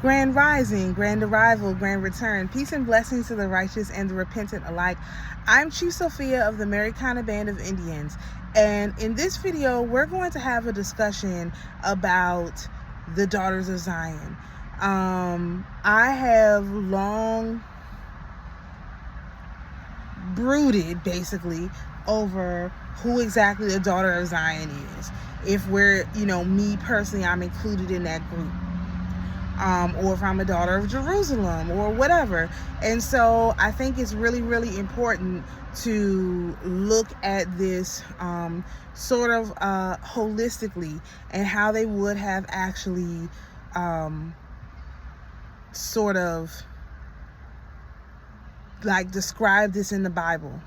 Grand rising, grand arrival, grand return, peace and blessings to the righteous and the repentant alike. I'm Chief Sophia of the Americana Band of Indians, and in this video we're going to have a discussion about the daughters of Zion. I have long brooded basically over who exactly the daughter of Zion is. If we're, me personally, I'm included in that group. Or if I'm a daughter of Jerusalem or whatever. And so I think it's really, really important to look at this sort of holistically, and how they would have actually sort of like described this in the Bible.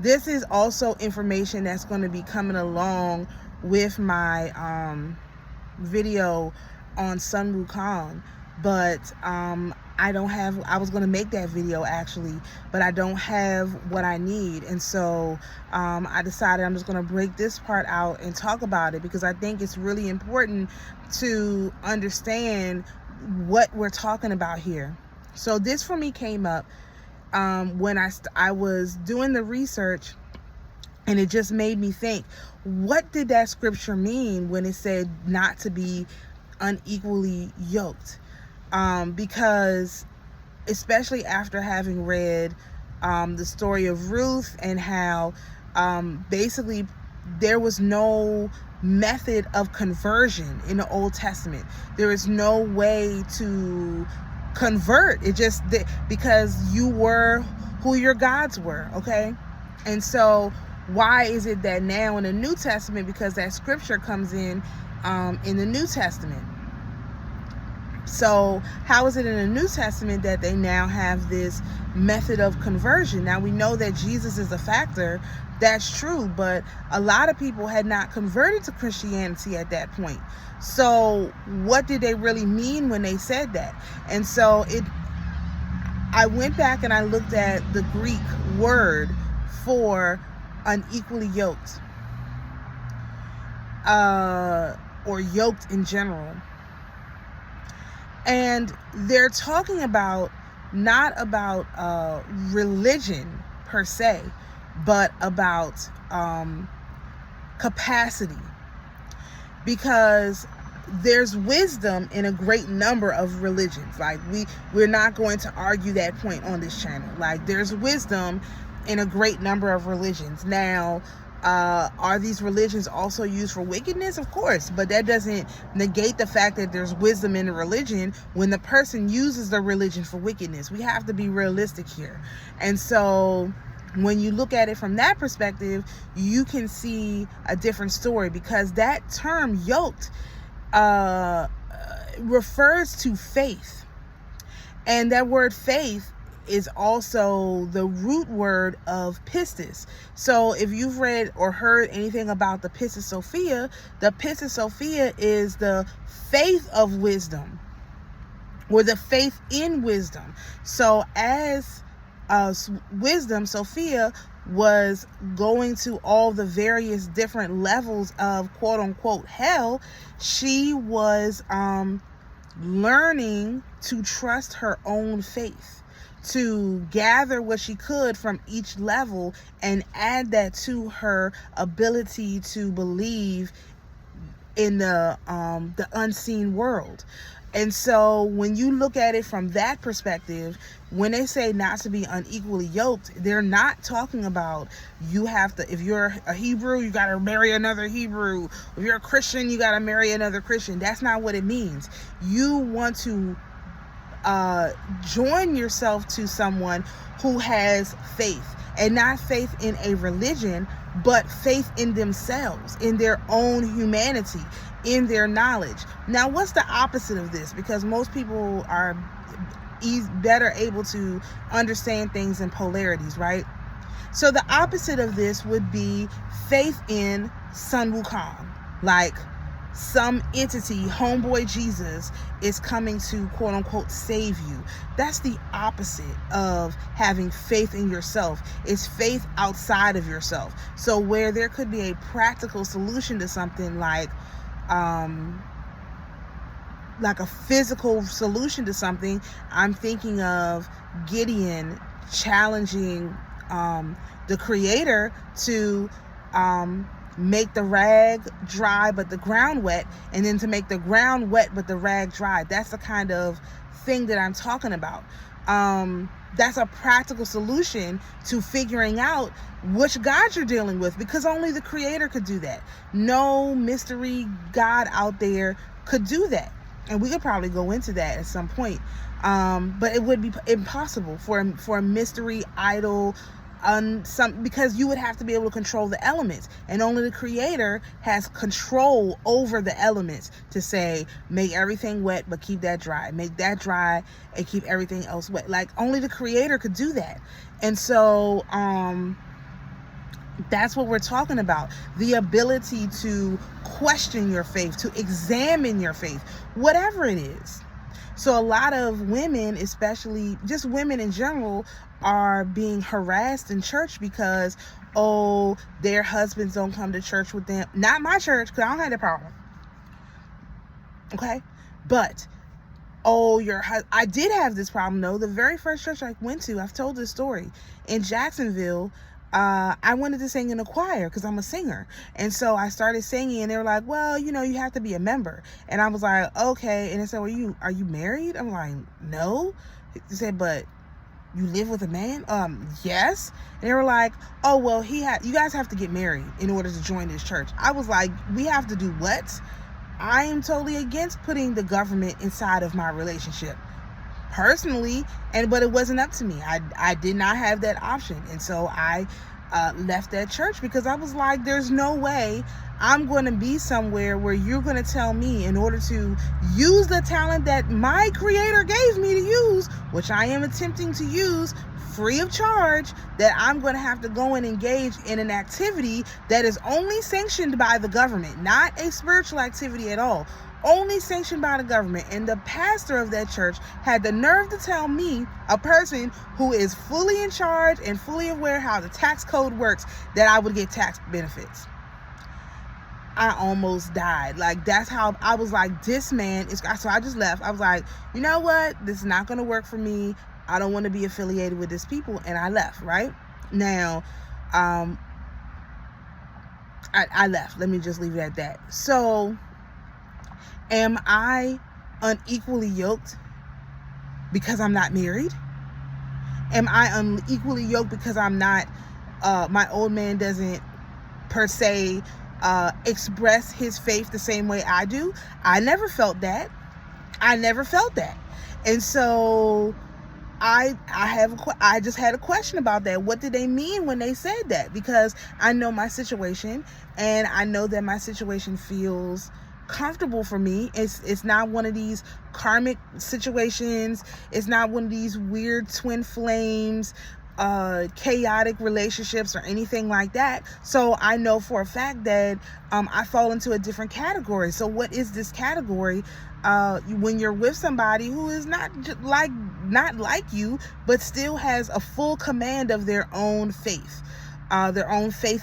This is also information that's going to be coming along with my video on Sun Wukong, but I was going to make that video actually, but I don't have what I need, and so I decided I'm just going to break this part out and talk about it, because I think it's really important to understand what we're talking about here. So this for me came up when I was doing the research, and it just made me think, what did that scripture mean when it said not to be unequally yoked? Because especially after having read the story of Ruth, and how basically there was no method of conversion in the Old Testament. There is no way to convert. It just, because you were who your gods were, okay? And so why is it that now in the New Testament, because that scripture comes in the New Testament, so how is it in the New Testament that they now have this method of conversion? Now we know that Jesus is a factor, that's true, but a lot of people had not converted to Christianity at that point. So what did they really mean when they said that? And so I went back and I looked at the Greek word for unequally yoked, or yoked in general. And they're talking about, not about religion per se, but about capacity. Because there's wisdom in a great number of religions. Like we're not going to argue that point on this channel. Like there's wisdom in a great number of religions. Now, are these religions also used for wickedness? Of course, but that doesn't negate the fact that there's wisdom in the religion when the person uses the religion for wickedness. We have to be realistic here. And so when you look at it from that perspective, you can see a different story, because that term yoked refers to faith. And that word faith is also the root word of Pistis. So if you've read or heard anything about the Pistis Sophia is the faith of wisdom, or the faith in wisdom. So as wisdom, Sophia was going to all the various different levels of quote unquote hell. She was learning to trust her own faith, to gather what she could from each level and add that to her ability to believe in the unseen world. And so when you look at it from that perspective, when they say not to be unequally yoked, they're not talking about you have to, if you're a Hebrew, you got to marry another Hebrew. If you're a Christian, you got to marry another Christian. That's not what it means. You want to join yourself to someone who has faith, and not faith in a religion, but faith in themselves, in their own humanity, in their knowledge. Now, what's the opposite of this? Because most people are better able to understand things in polarities, right? So the opposite of this would be faith in Sun Wukong, like some entity, homeboy Jesus, is coming to quote unquote save you. That's the opposite of having faith in yourself. It's faith outside of yourself. So where there could be a practical solution to something like like a physical solution to something, I'm thinking of Gideon challenging the Creator to make the rag dry but the ground wet, and then to make the ground wet but the rag dry. That's the kind of thing that I'm talking about. That's a practical solution to figuring out which God you're dealing with, because only the Creator could do that. No mystery God out there could do that. And we could probably go into that at some point. But it would be impossible for a mystery idol, because you would have to be able to control the elements, and only the Creator has control over the elements to say, make everything wet but keep that dry, make that dry and keep everything else wet. Like, only the Creator could do that. And so that's what we're talking about, the ability to question your faith, to examine your faith, whatever it is. So a lot of women, especially just women in general, are being harassed in church because, oh, their husbands don't come to church with them. Not my church, because I don't have that problem. Okay? But, oh, I did have this problem, though. The very first church I went to, I've told this story, in Jacksonville, I wanted to sing in a choir because I'm a singer. And so I started singing, and they were like, well, you have to be a member. And I was like, okay. And they said, well, are you married? I'm like, no. They said, but you live with a man? Yes. And they were like, oh, well, you guys have to get married in order to join this church. I was like, we have to do what? I am totally against putting the government inside of my relationship personally, but it wasn't up to me. I did not have that option. And so I left that church, because I was like, there's no way I'm going to be somewhere where you're going to tell me, in order to use the talent that my Creator gave me to use, which I am attempting to use free of charge, that I'm going to have to go and engage in an activity that is only sanctioned by the government, not a spiritual activity at all, only sanctioned by the government. And the pastor of that church had the nerve to tell me, a person who is fully in charge and fully aware how the tax code works, that I would get tax benefits. I almost died. Like, that's how I was like, this man is. So I just left. I was like, you know what? This is not going to work for me. I don't want to be affiliated with this people. And I left, right? Now, I left. Let me just leave it at that. So, am I unequally yoked because I'm not married? Am I unequally yoked because I'm not, my old man doesn't per se express his faith the same way I do? I never felt that. And so I just had a question about that. What did they mean when they said that? Because I know my situation, and I know that my situation feels comfortable for me. It's not one of these karmic situations. It's not one of these weird twin flames, chaotic relationships or anything like that. So I know for a fact that I fall into a different category. So what is this category? When you're with somebody who is not like you, but still has a full command of their own faith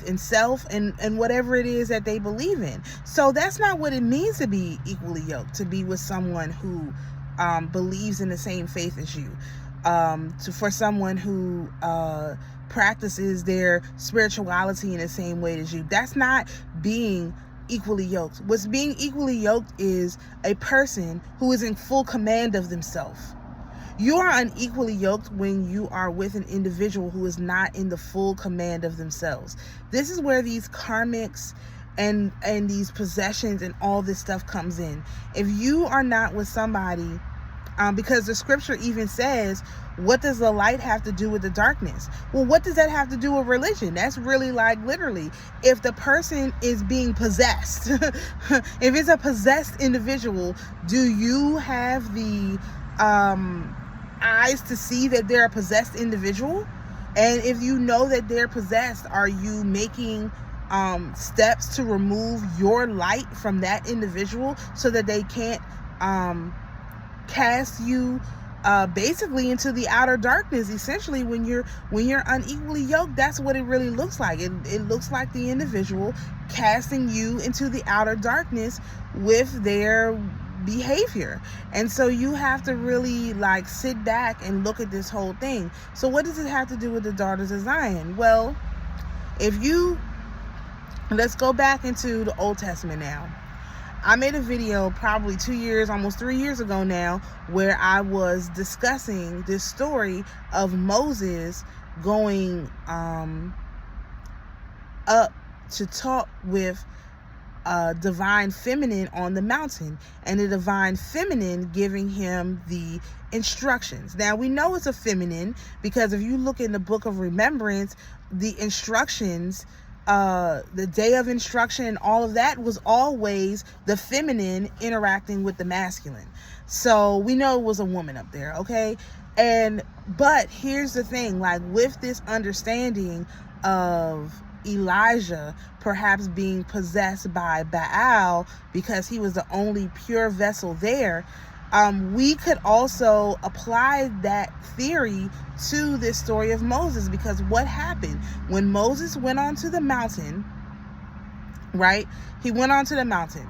in self and whatever it is that they believe in. So that's not what it means to be equally yoked, to be with someone who believes in the same faith as you. For someone who practices their spirituality in the same way as you. That's not being equally yoked. What's being equally yoked is a person who is in full command of themselves. You are unequally yoked when you are with an individual who is not in the full command of themselves. This is where these karmics and these possessions and all this stuff comes in. If you are not with somebody, because the scripture even says, what does the light have to do with the darkness? Well, what does that have to do with religion? That's really like literally, if the person is being possessed, if it's a possessed individual, do you have the eyes to see that they're a possessed individual? And if you know that they're possessed, are you making steps to remove your light from that individual so that they can't cast you basically into the outer darkness? Essentially, when you're unequally yoked, that's what it really looks like. It looks like the individual casting you into the outer darkness with their behavior. And so you have to really like sit back and look at this whole thing. So what does it have to do with the daughters of Zion? Well, let's go back into the Old Testament now. I made a video probably 2 years, almost 3 years ago now, where I was discussing this story of Moses going up to talk with divine feminine on the mountain, and the divine feminine giving him the instructions. Now we know it's a feminine because if you look in the book of remembrance, the instructions, the day of instruction and all of that was always the feminine interacting with the masculine. So we know it was a woman up there, okay? But here's the thing, like with this understanding of Elijah perhaps being possessed by Baal because he was the only pure vessel there, we could also apply that theory to this story of Moses, because what happened when Moses went onto the mountain, right? He went onto the mountain.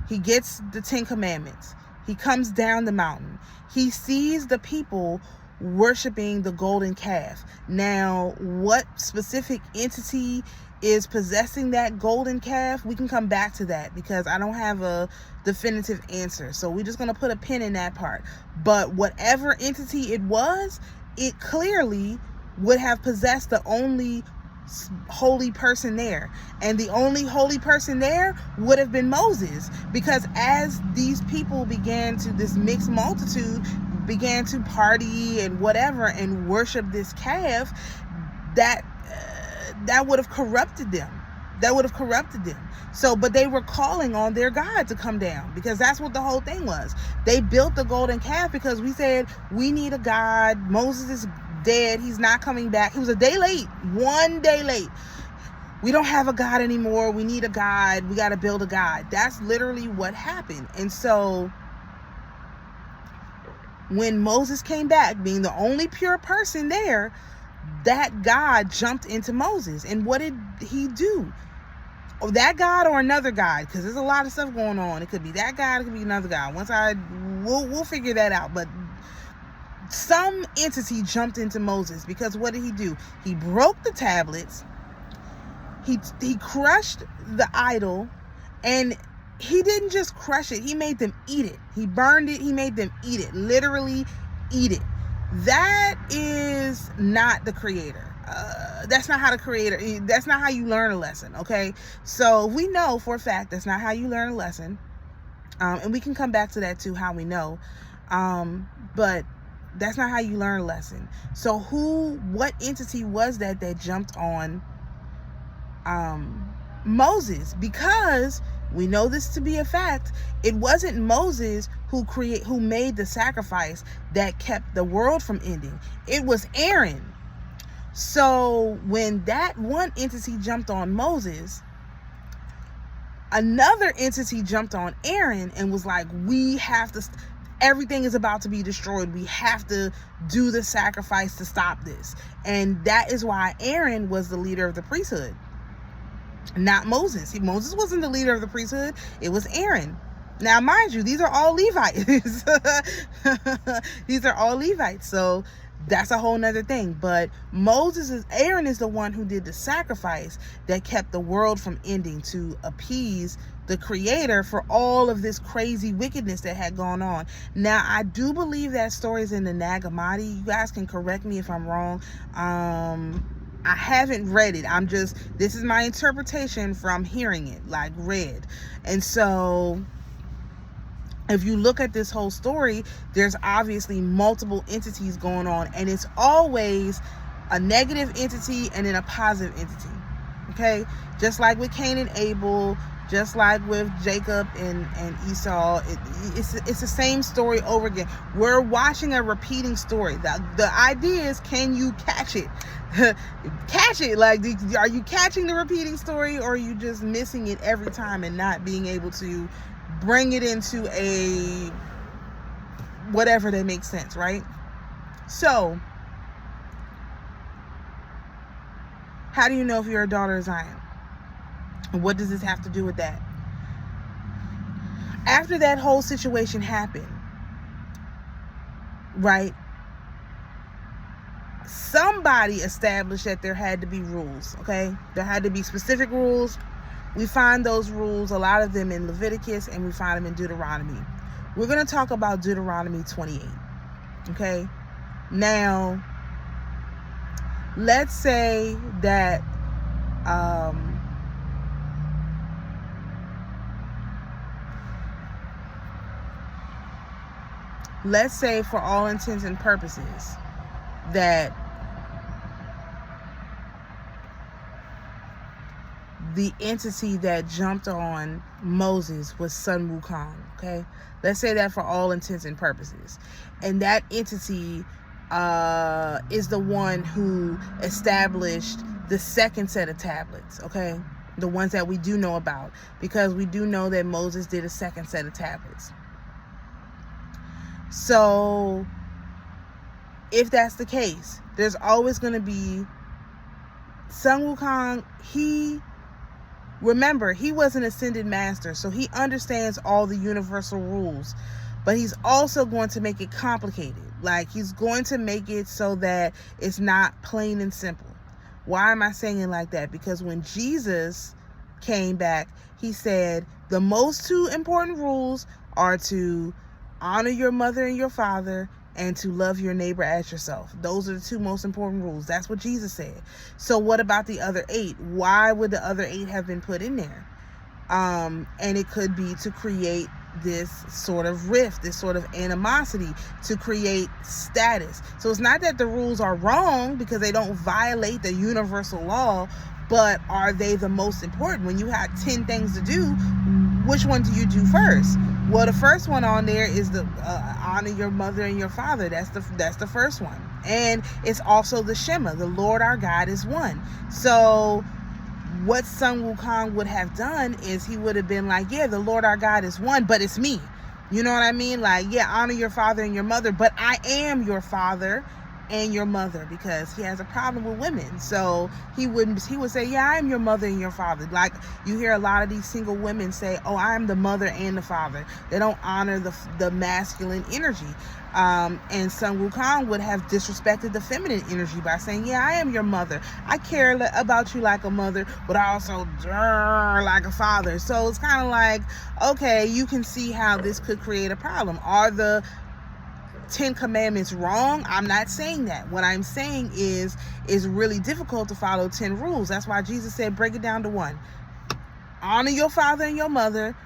He gets the 10 Commandments. He comes down the mountain. He sees the people worshiping the golden calf. Now, what specific entity is possessing that golden calf? We can come back to that because I don't have a definitive answer. So we're just going to put a pin in that part. But whatever entity it was, it clearly would have possessed the only holy person there. And the only holy person there would have been Moses, because as these people this mixed multitude began to party and whatever and worship this calf, that would have corrupted them. So, but they were calling on their God to come down, because that's what the whole thing was. They built the golden calf because we said, we need a God. Moses is dead. He's not coming back. He was 1 day late. We don't have a God anymore. We need a God. We got to build a God. That's literally what happened. And so when Moses came back, being the only pure person there, that God jumped into Moses. And what did he do? That God or another God? Because there's a lot of stuff going on. It could be that God, it could be another God. We'll figure that out. But some entity jumped into Moses, because what did he do? He broke the tablets. He crushed the idol, and he didn't just crush it. He made them eat it. He burned it. He made them eat it. Literally eat it. That is not the creator. That's not how that's not how you learn a lesson, okay? So we know for a fact that's not how you learn a lesson. And we can come back to that too, how we know. But that's not how you learn a lesson. So what entity was that jumped on Moses? Because we know this to be a fact. It wasn't Moses who made the sacrifice that kept the world from ending. It was Aaron. So when that one entity jumped on Moses, another entity jumped on Aaron and was like, everything is about to be destroyed. We have to do the sacrifice to stop this. And that is why Aaron was the leader of the priesthood, not Moses. Moses wasn't the leader of the priesthood. It was Aaron. Now, mind you, these are all Levites. These are all Levites. So that's a whole nother thing. But Aaron is the one who did the sacrifice that kept the world from ending, to appease the creator for all of this crazy wickedness that had gone on. Now, I do believe that story is in the Nag Hammadi. You guys can correct me if I'm wrong. I haven't read it. This is my interpretation from hearing it, like read. And so if you look at this whole story, there's obviously multiple entities going on, and it's always a negative entity and then a positive entity. Okay? Just like with Cain and Abel, just like with Jacob and Esau, it's the same story over again. We're watching a repeating story. The idea is, can you catch it? Catch it. Like, are you catching the repeating story, or are you just missing it every time and not being able to bring it into a whatever that makes sense, right? So, how do you know if you're a daughter of Zion? What does this have to do with that? After that whole situation happened, right, somebody established that there had to be rules, okay? There had to be specific rules. We find those rules, a lot of them in Leviticus, and we find them in Deuteronomy. We're going to talk about Deuteronomy 28, okay? Now, let's say that let's say for all intents and purposes that the entity that jumped on Moses was Sun Wukong, okay? Let's say that for all intents and purposes. And that entity is the one who established the second set of tablets, okay? The ones that we do know about, because we do know that Moses did a second set of tablets. So, if that's the case, there's always going to be Sun Wukong. Remember, he was an ascended master, so he understands all the universal rules, but he's also going to make it complicated. Like, he's going to make it so that it's not plain and simple. Why am I saying it like that? Because when Jesus came back, he said the most two important rules are to honor your mother and your father, and to love your neighbor as yourself. Those are the two most important rules. That's what Jesus said. So what about the other 8? Why would the other 8 have been put in there? And it could be to create this sort of rift, this sort of animosity, to create status. So it's not that the rules are wrong because they don't violate the universal law, but are they the most important? When you have 10 things to do, which one do you do first? Well, the first one on there is the honor your mother and your father. That's the first one. And it's also the Shema. The Lord our God is one. So what Sun Wukong would have done is he would have been like, yeah, the Lord our God is one, but it's me. You know what I mean? Like, yeah, honor your father and your mother, but I am your father and your mother, because he has a problem with women. So he would say, yeah, I am your mother and your father. Like, you hear a lot of these single women say, oh, I am the mother and the father. They don't honor the masculine energy. And Sun Wukong would have disrespected the feminine energy by saying, yeah, I am your mother. I care about you like a mother, but I also like a father. So it's kind of like, okay, you can see how this could create a problem. Are the 10 commandments wrong? I'm not saying that. What I'm saying is it's really difficult to follow 10 rules. That's why Jesus said, break it down to 1. Honor your father and your mother,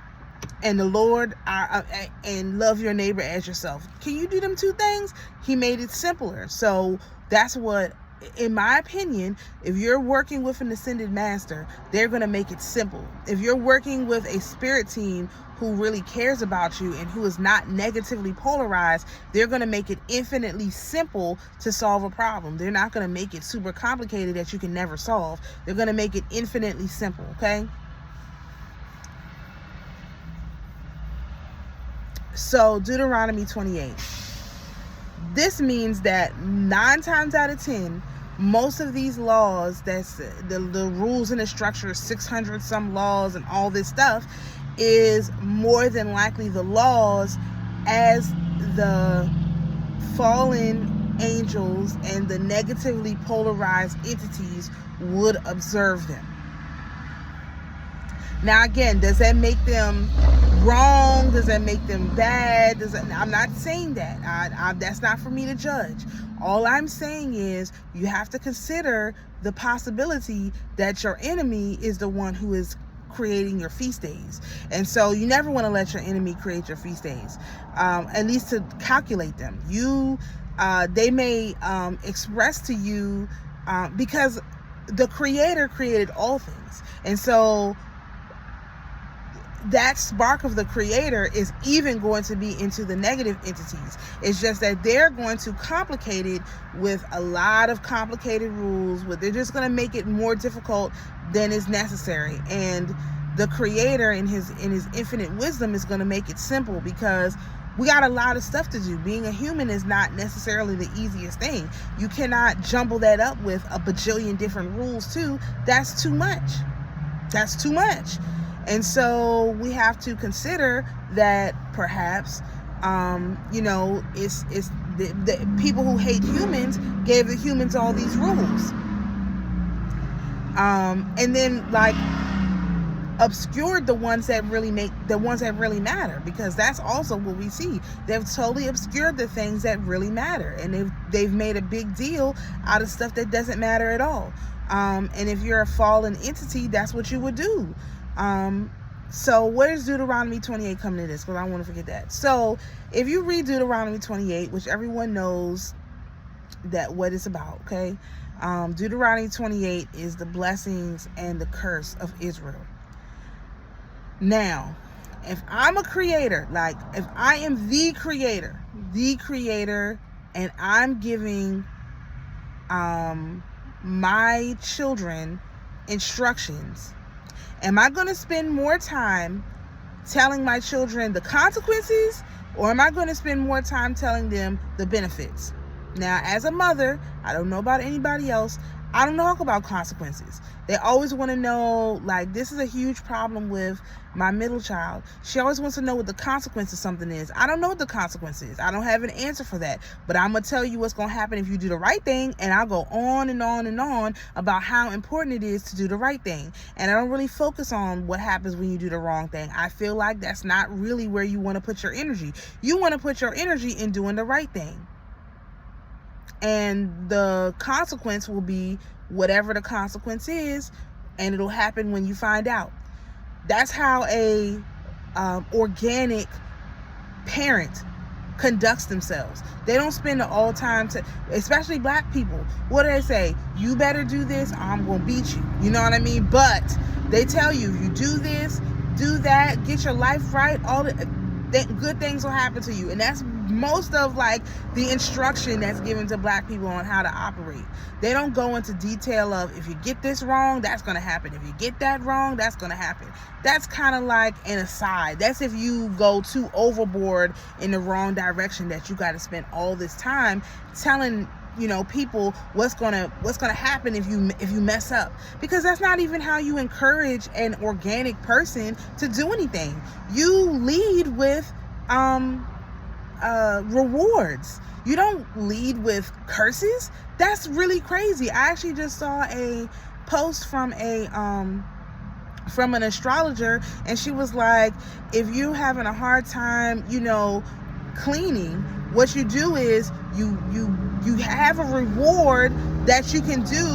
and the Lord, and love your neighbor as yourself. Can you do them 2 things? He made it simpler. So that's what, in my opinion, if you're working with an ascended master, they're going to make it simple. If you're working with a spirit team who really cares about you and who is not negatively polarized, they're going to make it infinitely simple to solve a problem. They're not going to make it super complicated that you can never solve. They're going to make it infinitely simple, okay? So, Deuteronomy 28. This means that 9 times out of 10, most of these laws, that's the rules and the structure, 600 some laws and all this stuff, is more than likely the laws as the fallen angels and the negatively polarized entities would observe them. Now, again, does that make them wrong? Does that make them bad? I'm not saying that. That's not for me to judge. All I'm saying is you have to consider the possibility that your enemy is the one who is creating your feast days. And so you never want to let your enemy create your feast days, at least to calculate them. They may express to you, because the Creator created all things. And so that spark of the Creator is even going to be into the negative entities. It's just that they're going to complicate it with a lot of complicated rules. They're just going to make it more difficult than is necessary. And the Creator in his infinite wisdom is going to make it simple, because we got a lot of stuff to do. Being a human is not necessarily the easiest thing. You cannot jumble that up with a bajillion different rules too. That's too much. And so we have to consider that perhaps, it's the people who hate humans gave the humans all these rules. And then like obscured the ones that really matter, because that's also what we see. They've totally obscured the things that really matter, and they've made a big deal out of stuff that doesn't matter at all. And if you're a fallen entity, that's what you would do. So where's Deuteronomy 28 coming to this? Because I don't want to forget that. So if you read Deuteronomy 28, which everyone knows that what it's about, okay? Deuteronomy 28 is the blessings and the curse of Israel. Now, if I'm a creator, like if I am the creator, and I'm giving my children instructions, am I going to spend more time telling my children the consequences, or am I going to spend more time telling them the benefits? Now, as a mother, I don't know about anybody else, I don't talk about consequences. They always want to know, like, this is a huge problem with my middle child. She always wants to know what the consequence of something is. I don't know what the consequence is. I don't have an answer for that. But I'm going to tell you what's going to happen if you do the right thing. And I'll go on and on and on about how important it is to do the right thing. And I don't really focus on what happens when you do the wrong thing. I feel like that's not really where you want to put your energy. You want to put your energy in doing the right thing. And the consequence will be whatever the consequence is, and it'll happen when you find out. That's how a organic parent conducts themselves. They don't spend all time especially black people. What do they say? You better do this, I'm gonna beat you. You know what I mean? But they tell you, if you do this, do that, get your life right, all the good things will happen to you. And that's most of like the instruction that's given to black people on how to operate. They don't go into detail of, if you get this wrong, that's going to happen. If you get that wrong, that's going to happen. That's kind of like an aside. That's if you go too overboard in the wrong direction, that you got to spend all this time telling people what's gonna happen if you mess up, because that's not even how you encourage an organic person to do anything. You lead with rewards. You don't lead with curses. That's really crazy. I actually just saw a post from an astrologer, and she was like, if you having a hard time cleaning, what you do is you have a reward that you can do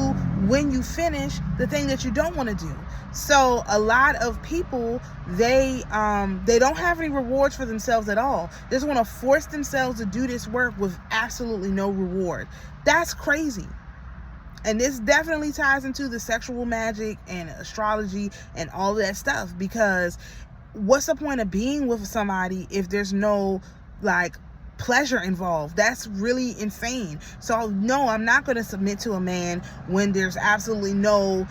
when you finish the thing that you don't want to do. So a lot of people, they don't have any rewards for themselves at all. They just want to force themselves to do this work with absolutely no reward. That's crazy. And this definitely ties into the sexual magic and astrology and all of that stuff, because what's the point of being with somebody if there's no pleasure involved? That's really insane. So no, I'm not going to submit to a man when there's absolutely no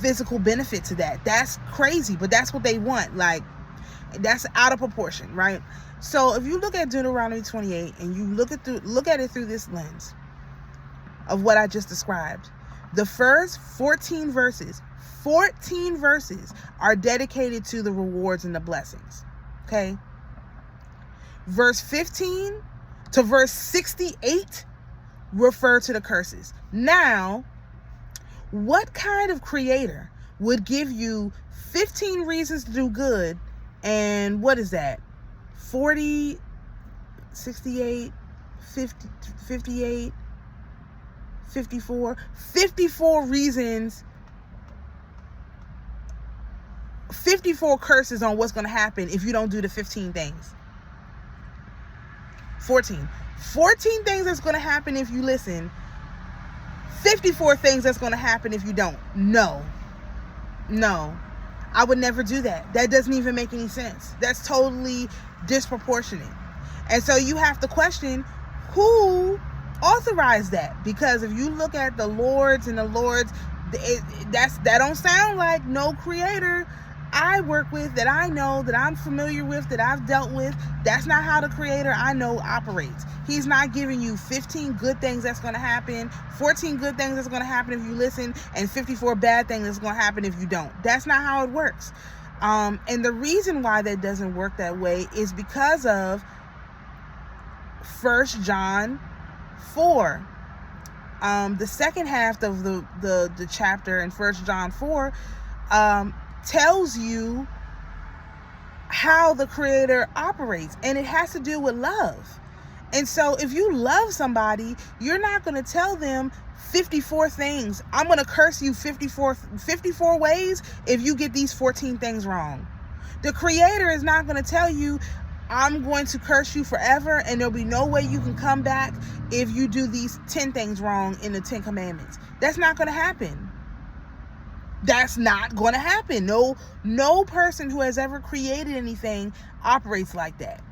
physical benefit to that. That's crazy, but that's what they want. That's out of proportion, right? So if you look at Deuteronomy 28 and you look at it through this lens of what I just described, the first 14 verses are dedicated to the rewards and the blessings. Okay? Verse 15 to verse 68 refer to the curses. Now, what kind of creator would give you 15 reasons to do good, and what is that? 40, 68, 50, 58, 54 reasons, 54 curses on what's going to happen if you don't do the 15 things. 14 things that's going to happen if you listen. 54 things that's going to happen if you don't. No, I would never do that. That doesn't even make any sense. That's totally disproportionate. And so you have to question who authorized that, because if you look at the lords and the lords, that don't sound like no creator I work with, that I know, that I'm familiar with, that I've dealt with. That's not how the creator I know operates. He's not giving you 15 good things that's going to happen, 14 good things that's going to happen if you listen, and 54 bad things that's going to happen if you don't. That's not how it works. And the reason why that doesn't work that way is because of 1 John 4. The second half of the chapter in 1 John 4 tells you how the Creator operates, and it has to do with love. And so if you love somebody, you're not going to tell them 54 things. I'm going to curse you 54 ways if you get these 14 things wrong. The Creator is not going to tell you, I'm going to curse you forever and there'll be no way you can come back if you do these 10 things wrong in the 10 commandments. That's not going to happen. That's not going to happen. No person who has ever created anything operates like that.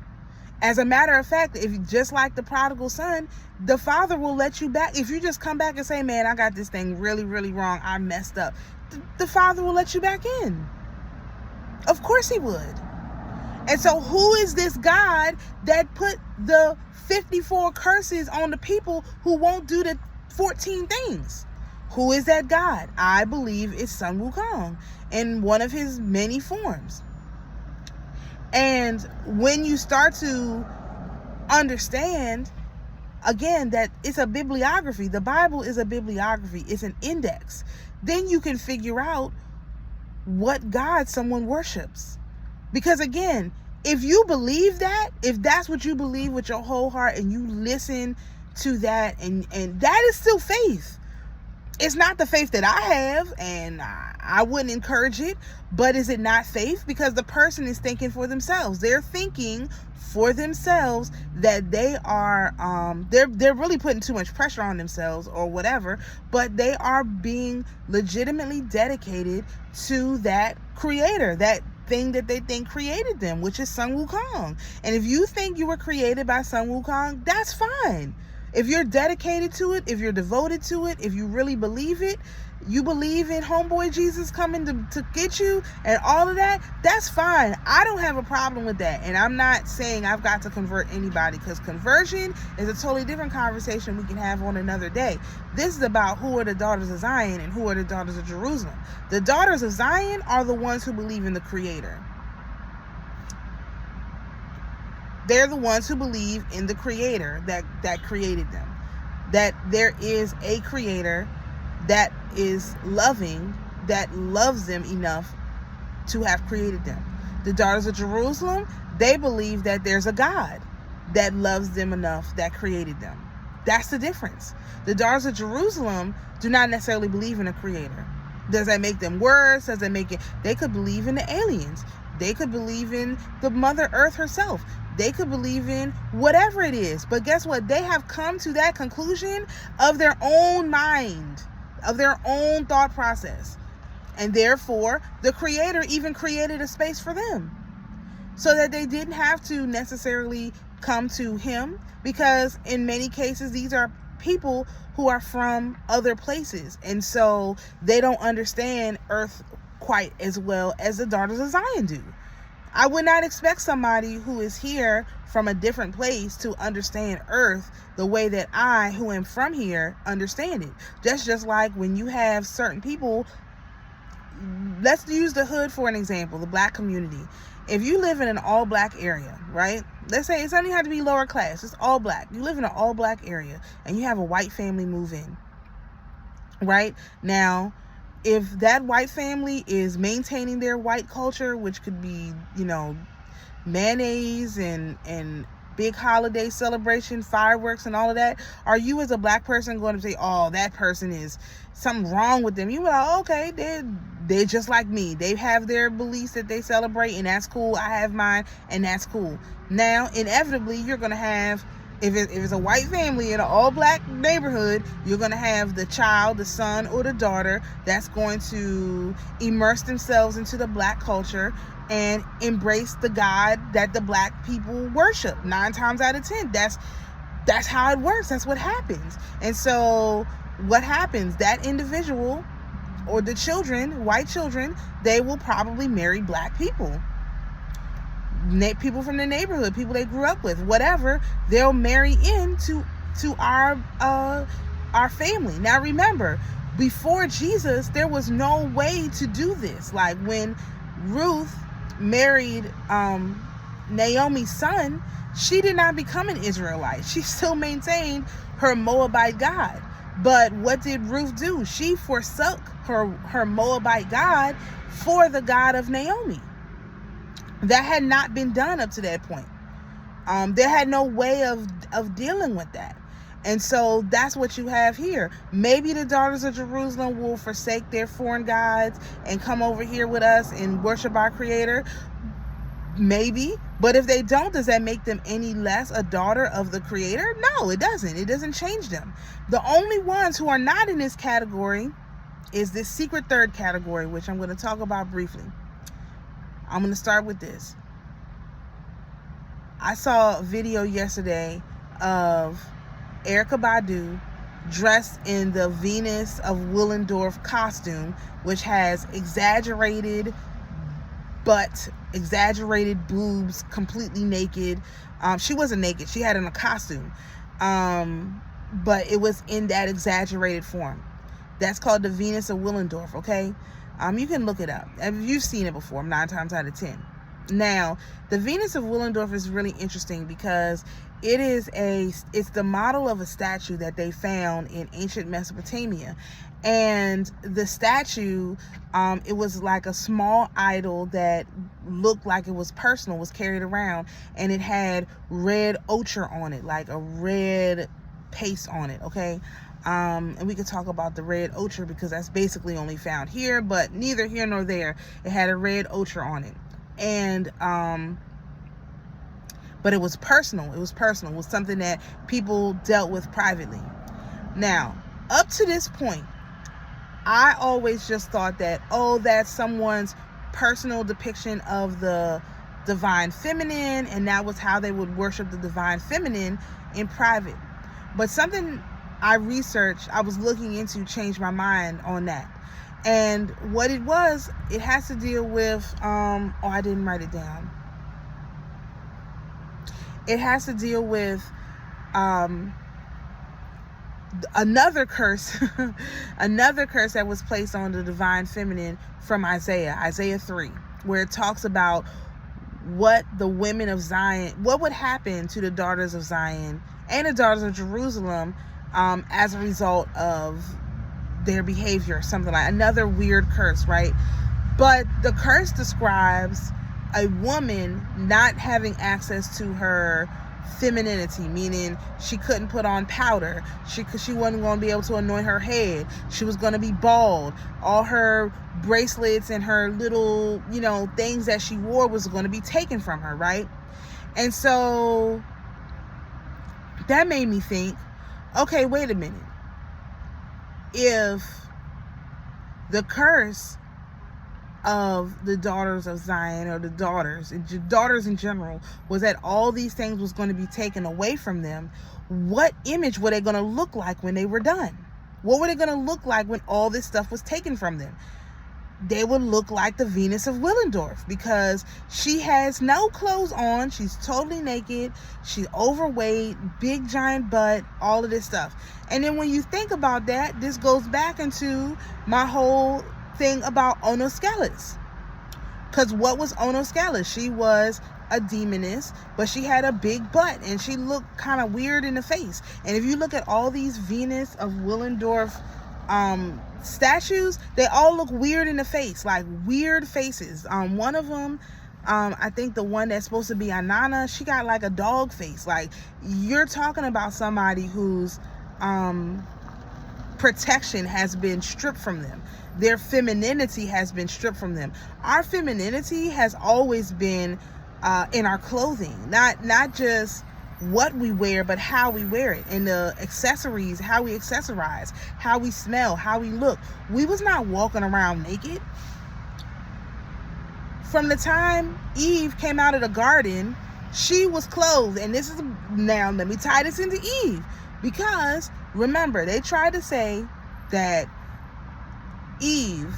As a matter of fact, if just like the prodigal son, the father will let you back. If you just come back and say, man, I got this thing really, really wrong, I messed up, the father will let you back in. Of course he would. And so who is this God that put the 54 curses on the people who won't do the 14 things? Who is that God? I believe it's Sun Wukong in one of his many forms. And when you start to understand, again, that it's a bibliography, the Bible is a bibliography, it's an index, then you can figure out what God someone worships. Because again, if you believe that, if that's what you believe with your whole heart and you listen to that, and that is still faith. It's not the faith that I have, and I wouldn't encourage it, but is it not faith? Because the person is thinking for themselves. They're thinking for themselves that they are, they're really putting too much pressure on themselves or whatever, but they are being legitimately dedicated to that Creator, that thing that they think created them, which is Sun Wukong. And if you think you were created by Sun Wukong, that's fine. If you're dedicated to it, if you're devoted to it, if you really believe it, you believe in homeboy Jesus coming to get you and all of that, that's fine. I don't have a problem with that. And I'm not saying I've got to convert anybody, because conversion is a totally different conversation we can have on another day. This is about who are the daughters of Zion and who are the daughters of Jerusalem. The daughters of Zion are the ones who believe in the Creator. They're the ones who believe in the Creator that created them. That there is a Creator that is loving, that loves them enough to have created them. The daughters of Jerusalem, they believe that there's a God that loves them enough that created them. That's the difference. The daughters of Jerusalem do not necessarily believe in a Creator. Does that make them worse? Does that make it? They could believe in the aliens. They could believe in the Mother Earth herself. They could believe in whatever it is. But guess what? They have come to that conclusion of their own mind, of their own thought process. And therefore, the Creator even created a space for them so that they didn't have to necessarily come to Him, because in many cases, these are people who are from other places. And so they don't understand Earth quite as well as the daughters of Zion do. I would not expect somebody who is here from a different place to understand Earth the way that I, who am from here, understand it. Just like when you have certain people, let's use the hood for an example, the black community. If you live in an all black area, right? Let's say it doesn't have to be lower class, it's all black. You live in an all black area and you have a white family move in, right? Now, if that white family is maintaining their white culture, which could be, mayonnaise and big holiday celebration, fireworks and all of that, are you as a black person going to say, oh, that person is something wrong with them? You were like, okay, they're just like me. They have their beliefs that they celebrate, and that's cool. I have mine, and that's cool. Now, inevitably, you're going to have, if it's a white family in an all-black neighborhood, you're going to have the child, the son or the daughter that's going to immerse themselves into the black culture and embrace the God that the black people worship. 9 times out of 10, that's how it works. That's what happens. And so what happens? That individual or the children, white children, they will probably marry black people. People from the neighborhood, people they grew up with, whatever, they'll marry into our family. Now remember, before Jesus, there was no way to do this. Like when Ruth married Naomi's son, she did not become an Israelite. She still maintained her Moabite God. But what did Ruth do? She forsook her Moabite God for the God of Naomi. That had not been done up to that point. There had no way of dealing with that. And so that's what you have here. Maybe the daughters of Jerusalem will forsake their foreign gods and come over here with us and worship our Creator. Maybe. But if they don't, does that make them any less a daughter of the Creator? No, it doesn't. It doesn't change them. The only ones who are not in this category is this secret third category, which I'm going to talk about briefly. I'm going to start with this. I saw a video yesterday of Erykah Badu dressed in the Venus of Willendorf costume, which has exaggerated butt, exaggerated boobs, completely naked. She wasn't naked. She had on a costume. But it was in that exaggerated form. That's called the Venus of Willendorf, okay? You can look it up. You've seen it before, 9 times out of 10. Now, the Venus of Willendorf is really interesting because it's the model of a statue that they found in ancient Mesopotamia. And the statue, it was like a small idol that looked like it was personal, was carried around, and it had red ochre on it, like a red paste on it, okay? And we could talk about the red ochre because that's basically only found here, but neither here nor there. It had a red ochre on it. And but it was personal. It was something that people dealt with privately. Now, up to this point, I always just thought that, that's someone's personal depiction of the divine feminine, and that was how they would worship the divine feminine in private. But something I researched, I was looking into, changed my mind on that. And what it was, it has to deal with, I didn't write it down. It has to deal with another curse, another curse that was placed on the divine feminine from Isaiah 3, where it talks about what the women of Zion, what would happen to the daughters of Zion and the daughters of Jerusalem as a result of their behavior, something like another weird curse, right? But the curse describes a woman not having access to her femininity, meaning she couldn't put on powder, she wasn't going to be able to anoint her head, she was going to be bald, all her bracelets and her little, things that she wore was going to be taken from her, right? And so that made me think, okay, wait a minute. If the curse of the daughters of Zion, or the daughters in general, was that all these things was going to be taken away from them, what image were they going to look like when they were done? What were they going to look like when all this stuff was taken from them? They would look like the Venus of Willendorf, because she has no clothes on, she's totally naked, she's overweight, big giant butt, all of this stuff. And then when you think about that, this goes back into my whole thing about Onoscalis. Because what was Onoscalis? She was a demoness, but she had a big butt and she looked kind of weird in the face. And if you look at all these Venus of Willendorf statues, they all look weird in the face, like weird faces. One of them, I think the one that's supposed to be Anana, she got like a dog face. Like, you're talking about somebody whose protection has been stripped from them. Their femininity has been stripped from them. Our femininity has always been in our clothing, not just what we wear, but how we wear it, and the accessories, how we accessorize, how we smell, how we look. We was not walking around naked. From the time Eve came out of the garden, she was clothed. And this is, now let me tie this into Eve, because remember, they tried to say that Eve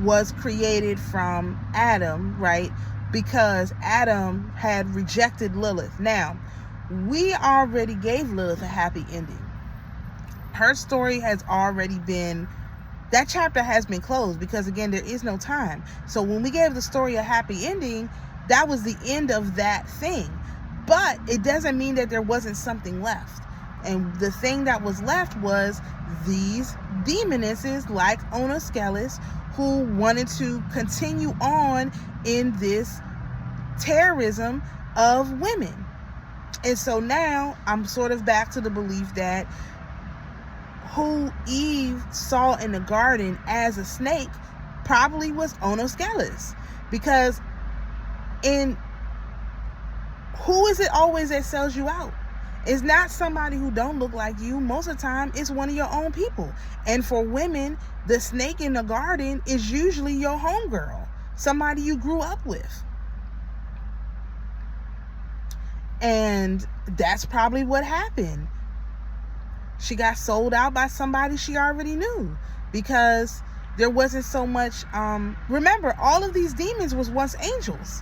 was created from Adam, right? Because Adam had rejected Lilith. Now, we already gave Lilith a happy ending. Her story has already been, that chapter has been closed, because again, there is no time. So when we gave the story a happy ending, that was the end of that thing. But it doesn't mean that there wasn't something left. And the thing that was left was these demonesses like Onoskelis, who wanted to continue on in this terrorism of women. And so now I'm sort of back to the belief that who Eve saw in the garden as a snake probably was Onoskelis. Because who is it always that sells you out? It's not somebody who don't look like you. Most of the time, it's one of your own people. And for women, the snake in the garden is usually your homegirl, somebody you grew up with. And that's probably what happened. She got sold out by somebody she already knew, because there wasn't so much. Remember, all of these demons was once angels.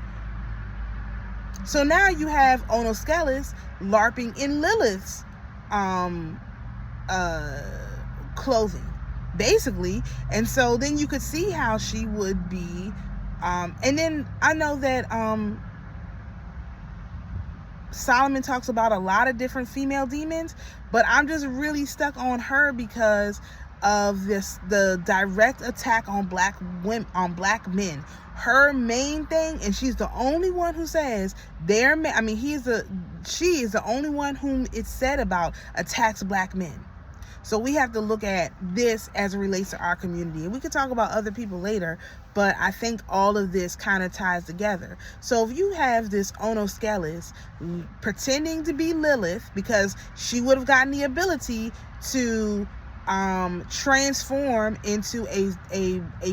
So now you have Onoskelis LARPing in Lilith's clothing, basically. And so then you could see how she would be. And then I know that Solomon talks about a lot of different female demons, but I'm just really stuck on her because of the direct attack on black women, on black men. Her main thing, and she's the only one who says she is the only one whom it's said about attacks black men. So we have to look at this as it relates to our community. And we could talk about other people later, but I think all of this kind of ties together. So if you have this Onoskelis pretending to be Lilith, because she would have gotten the ability to transform into a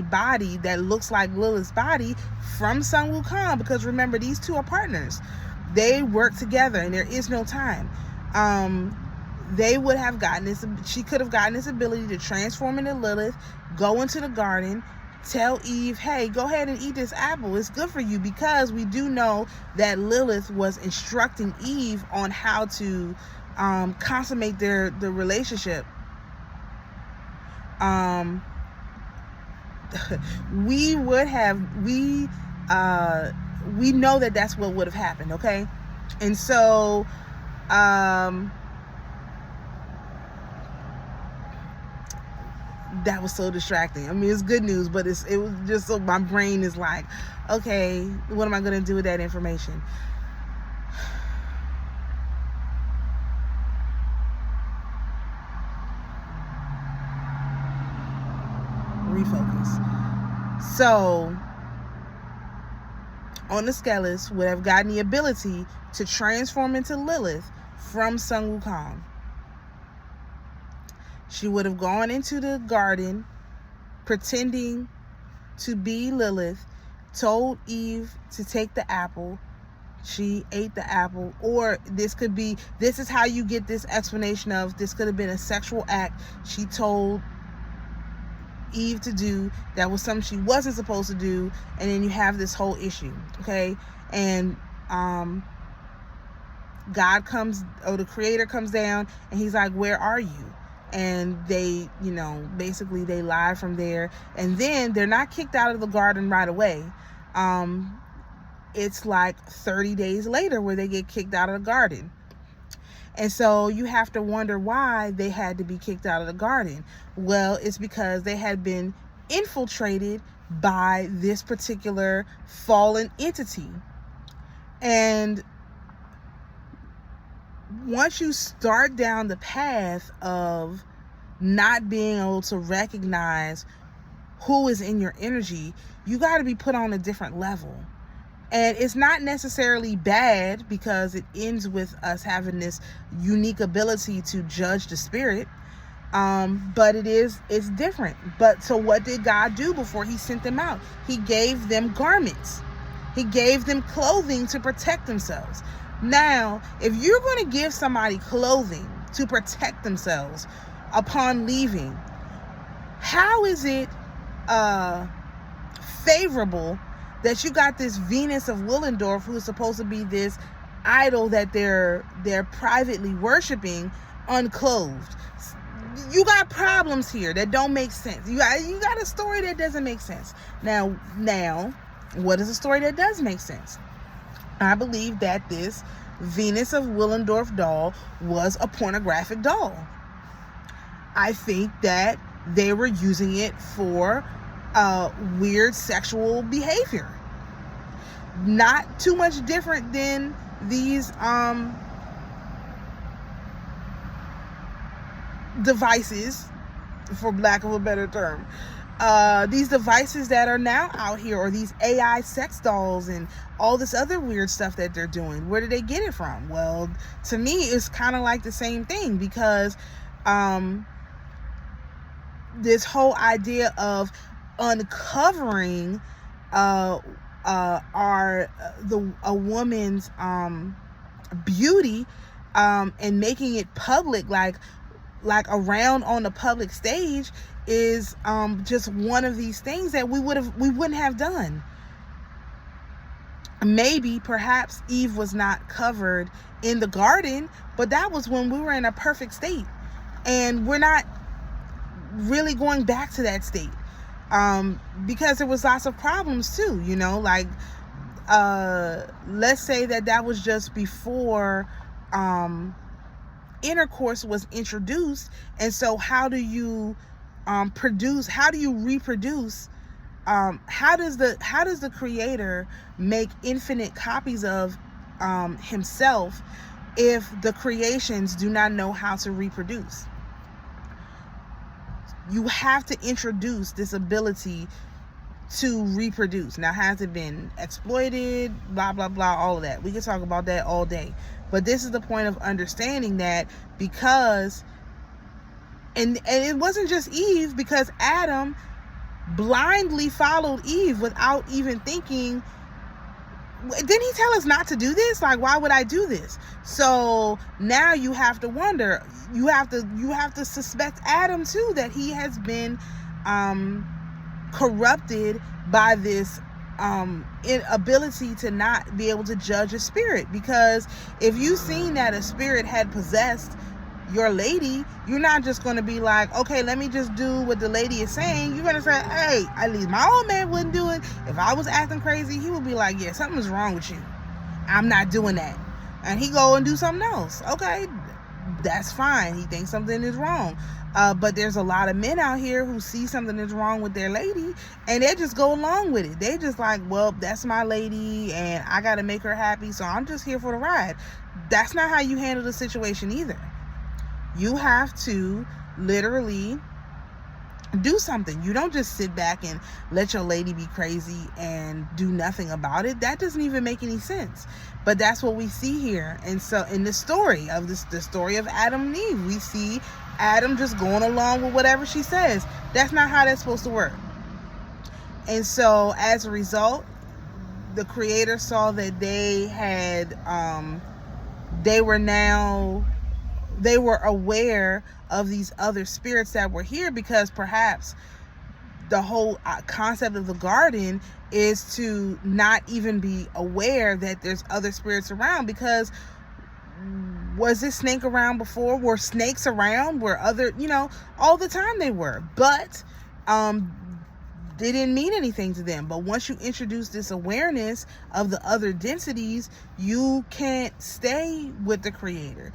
body that looks like Lilith's body from Sun Wukong, because remember, these two are partners. They work together and there is no time. They would have gotten this, she could have gotten this ability to transform into Lilith, go into the garden, tell Eve, hey, go ahead and eat this apple, it's good for you, because we do know that Lilith was instructing Eve on how to consummate the relationship. We know that that's what would have happened, okay? And so that was so distracting. I mean, it's good news, but it was just so, my brain is like, okay, what am I going to do with that information? Refocus. So Onoskelis would have gotten the ability to transform into Lilith from Sun Wukong. She would have gone into the garden pretending to be Lilith, told Eve to take the apple. She ate the apple. Or this is how you get this explanation of this could have been a sexual act she told Eve to do that was something she wasn't supposed to do, and then you have this whole issue, okay? And God comes, or the creator comes down, and he's like, where are you? And they, basically they lie from there. And then they're not kicked out of the garden right away. It's like 30 days later where they get kicked out of the garden. And so you have to wonder why they had to be kicked out of the garden. Well, it's because they had been infiltrated by this particular fallen entity. And once you start down the path of not being able to recognize who is in your energy, you got to be put on a different level. And it's not necessarily bad, because it ends with us having this unique ability to judge the spirit. But it's different. But so what did God do before he sent them out? He gave them garments. He gave them clothing to protect themselves. Now, if you're going to give somebody clothing to protect themselves upon leaving, how is it favorable that you got this Venus of Willendorf, who is supposed to be this idol that they're privately worshiping, unclothed? you got problems here that don't make sense. You got a story that doesn't make sense. Now, what is a story that does make sense? I believe that this Venus of Willendorf doll was a pornographic doll. I think that they were using it for weird sexual behavior. Not too much different than these devices, for lack of a better term. These devices that are now out here, or these AI sex dolls and all this other weird stuff that they're doing. Where did they get it from? Well, to me, it's kind of like the same thing, because this whole idea of uncovering a woman's beauty and making it public, like around on the public stage, is just one of these things that we wouldn't have done. Maybe perhaps Eve was not covered in the garden, but that was when we were in a perfect state, and we're not really going back to that state, because there was lots of problems too, like let's say that was just before intercourse was introduced. And so how do you reproduce? How does the creator make infinite copies of himself if the creations do not know how to reproduce? You have to introduce this ability to reproduce. Now, has it been exploited? Blah, blah, blah, all of that. We can talk about that all day. But this is the point of understanding that, because, and it wasn't just Eve, because Adam blindly followed Eve without even thinking. Didn't he tell us not to do this? Like, why would I do this? So now you have to wonder, you have to suspect Adam too, that he has been corrupted by this inability to not be able to judge a spirit. Because if you've seen that a spirit had possessed your lady, you're not just going to be like, okay, let me just do what the lady is saying. You're going to say, hey, at least my old man wouldn't do it. If I was acting crazy, he would be like, yeah, something's wrong with you. I'm not doing that. And he go and do something else. Okay, that's fine. He thinks something is wrong. But there's a lot of men out here who see something is wrong with their lady, and they just go along with it. They just like, well, that's my lady, and I got to make her happy, so I'm just here for the ride. That's not how you handle the situation either. You have to literally do something. You don't just sit back and let your lady be crazy and do nothing about it. That doesn't even make any sense. But that's what we see here. And so in the story of the story of Adam and Eve, we see Adam just going along with whatever she says. That's not how that's supposed to work. And so as a result, the creator saw that they had they were aware of these other spirits that were here, because perhaps the whole concept of the garden is to not even be aware that there's other spirits around. Because was this snake around before? Were snakes around? Were other, all the time they were, but they didn't mean anything to them. But once you introduce this awareness of the other densities, you can't stay with the creator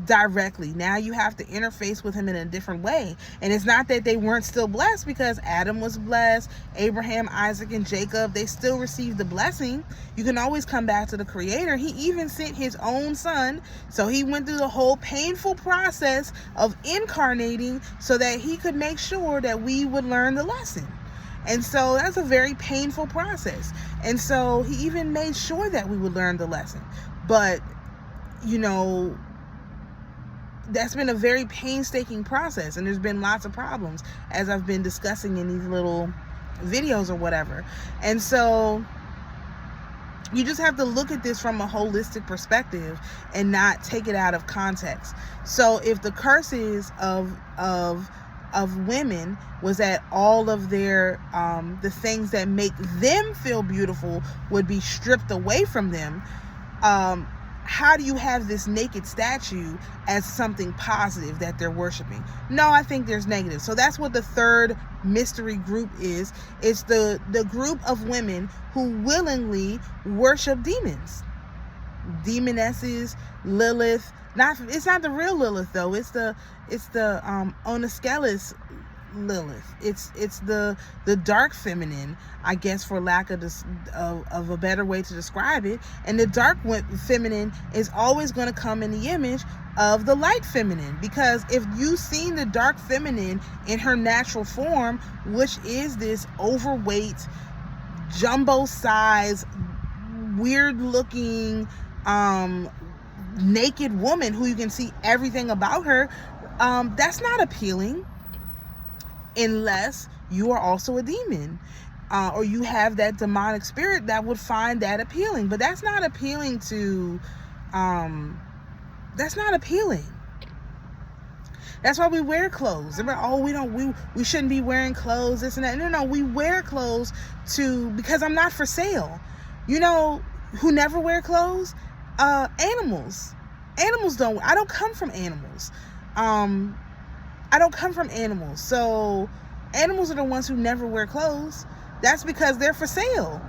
directly. Now you have to interface with him in a different way. And it's not that they weren't still blessed, because Adam was blessed, Abraham, Isaac, and Jacob, they still received the blessing. You can always come back to the creator. He even sent his own son, so he went through the whole painful process of incarnating so that he could make sure that we would learn the lesson. And so that's a very painful process. And so he even made sure that we would learn the lesson. But that's been a very painstaking process, and there's been lots of problems, as I've been discussing in these little videos or whatever. And so you just have to look at this from a holistic perspective and not take it out of context. So if the curses of women was that all of their the things that make them feel beautiful would be stripped away from them, how do you have this naked statue as something positive that they're worshiping? No, I think there's negative. So that's what the third mystery group is. It's the group of women who willingly worship demons. Demonesses, Lilith. It's not the real Lilith though. It's the Oniskelis Lilith. It's the dark feminine, I guess, for lack of a better way to describe it. And the dark feminine is always going to come in the image of the light feminine, because if you've seen the dark feminine in her natural form, which is this overweight, jumbo size, weird looking naked woman who you can see everything about her, that's not appealing unless you are also a demon, or you have that demonic spirit that would find that appealing. But that's not appealing to that's not appealing. That's why we wear clothes. We shouldn't be wearing clothes, this and that. No, we wear clothes because I'm not for sale. You know who never wear clothes? Animals. I don't come from animals. I don't come from animals. So animals are the ones who never wear clothes. That's because they're for sale.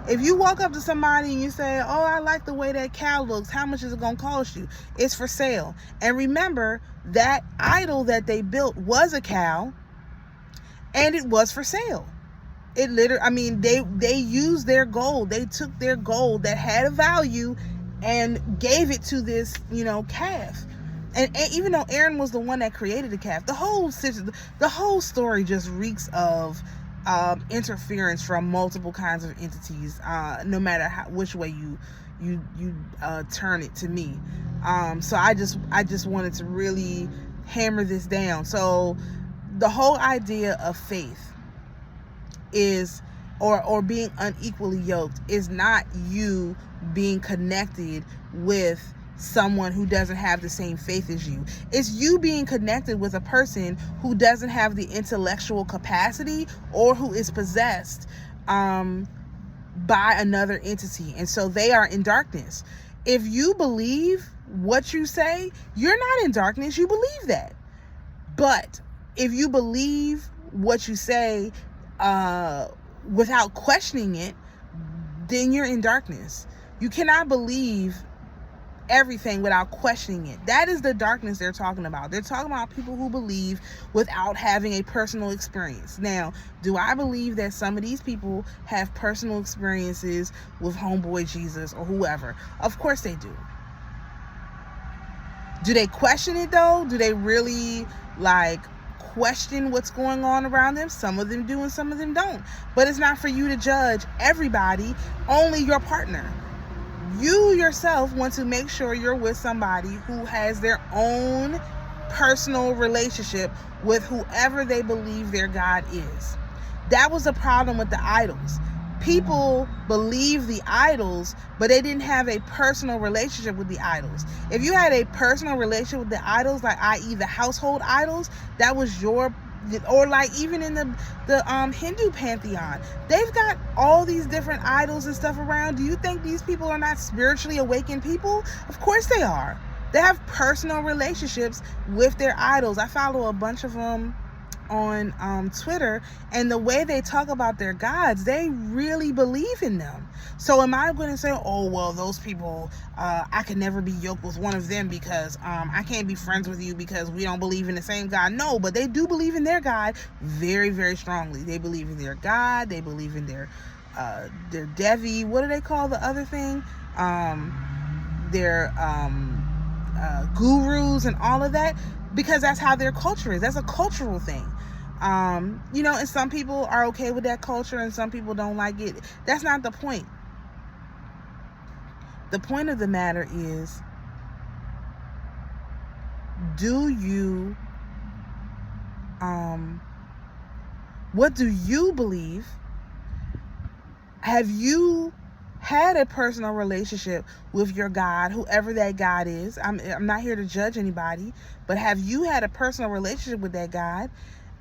If you walk up to somebody and you say, oh, I like the way that cow looks, how much is it going to cost you? It's for sale. And remember, that idol that they built was a cow, and it was for sale. It literally, they used their gold. They took their gold that had a value and gave it to this, calf. And even though Aaron was the one that created the calf, the whole story just reeks of interference from multiple kinds of entities, no matter which way you turn it, to me. So I just wanted to really hammer this down. So the whole idea of faith is, or being unequally yoked, is not you being connected with someone who doesn't have the same faith as you. It's you being connected with a person who doesn't have the intellectual capacity, or who is possessed by another entity, and so they are in darkness. If you believe what you say, you're not in darkness. You believe that. But if you believe what you say without questioning it, then you're in darkness. You cannot believe everything without questioning it. That is the darkness they're talking about. They're talking about people who believe without having a personal experience. Now, do I believe that some of these people have personal experiences with homeboy Jesus or whoever? Of course they do. Do they question it though? Do they really question what's going on around them? Some of them do and some of them don't. But it's not for you to judge everybody, only your partner. You yourself want to make sure you're with somebody who has their own personal relationship with whoever they believe their God is. That was the problem with the idols. People believe the idols, but they didn't have a personal relationship with the idols. If you had a personal relationship with the idols, i.e. the household idols, that was your, or even in the Hindu pantheon, they've got all these different idols and stuff around. Do you think these people are not spiritually awakened people? Of course they are. They have personal relationships with their idols. I follow a bunch of them on Twitter, and the way they talk about their gods, they really believe in them. So am I going to say, oh well, those people, I can never be yoked with one of them because I can't be friends with you because we don't believe in the same God? No, but they do believe in their God very, very strongly. They believe in their God. They believe in their Devi. What do they call the other thing? Their gurus and all of that, because that's how their culture is. That's a cultural thing. And some people are okay with that culture and some people don't like it. That's not the point. The point of the matter is, what do you believe? Have you had a personal relationship with your God, whoever that God is? I'm not here to judge anybody, but have you had a personal relationship with that God?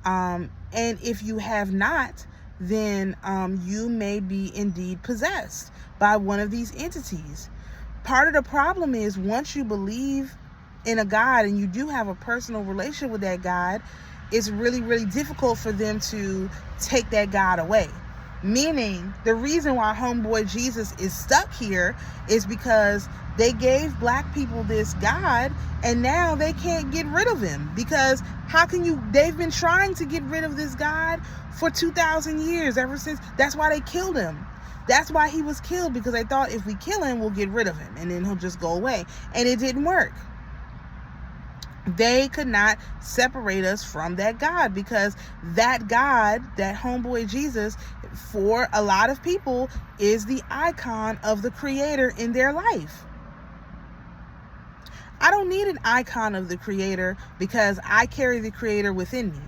And if you have not, then you may be indeed possessed by one of these entities. part of the problem is once you believe in a God and you do have a personal relationship with that God, it's really, really difficult for them to take that God away. Meaning, the reason why homeboy Jesus is stuck here is because they gave black people this God, and now they can't get rid of him. Because they've been trying to get rid of this God for 2,000 years, ever since. That's why they killed him. That's why he was killed, because they thought if we kill him, we'll get rid of him, and then he'll just go away. And it didn't work. They could not separate us from that God, because that God, that homeboy Jesus, for a lot of people, is the icon of the Creator in their life. I don't need an icon of the Creator because I carry the Creator within me.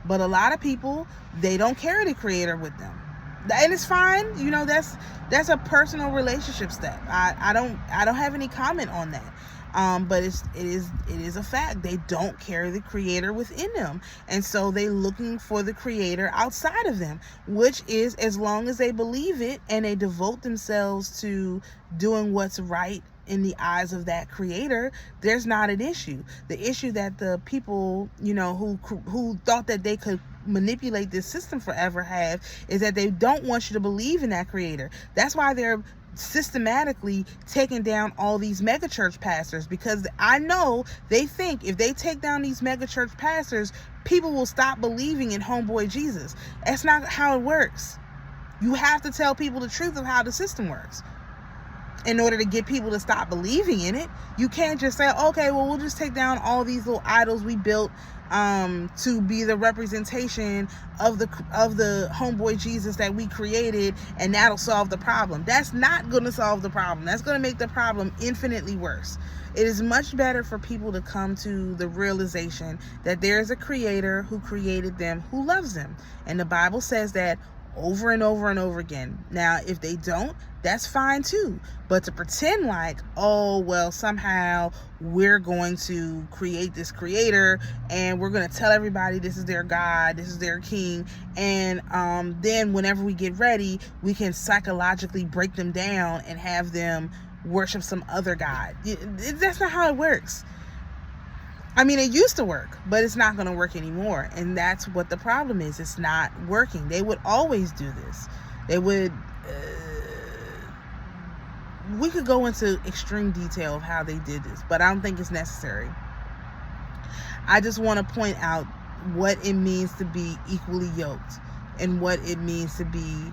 But a lot of people, they don't carry the Creator with them. And it's fine. You know, that's a personal relationship step. I don't have any comment on that. But it is a fact. They don't carry the Creator within them, and so they're looking for the Creator outside of them, which is, as long as they believe it and they devote themselves to doing what's right in the eyes of that Creator, there's not an issue. The issue that the people, you know, who thought that they could manipulate this system forever have is that they don't want you to believe in that Creator. That's why they're systematically taking down all these megachurch pastors, because I know they think if they take down these megachurch pastors, people will stop believing in homeboy Jesus. That's not how it works. You have to tell people the truth of how the system works in order to get people to stop believing in it. You can't just say, okay, well, we'll just take down all these little idols we built to be the representation of the homeboy Jesus that we created, and that'll solve the problem. That's not going to solve the problem. That's going to make the problem infinitely worse. It is much better for people to come to the realization that there is a Creator who created them, who loves them. And the Bible says that over and over and over again. Now, if they don't, that's fine too. But to pretend like, oh, well, somehow we're going to create this Creator and we're going to tell everybody this is their God, this is their king, and then whenever we get ready, we can psychologically break them down and have them worship some other God. That's not how it works. I mean, it used to work, but it's not going to work anymore. And that's what the problem is. It's not working. They would always do this. They would, we could go into extreme detail of how they did this, but I don't think it's necessary. I just want to point out what it means to be equally yoked and what it means to be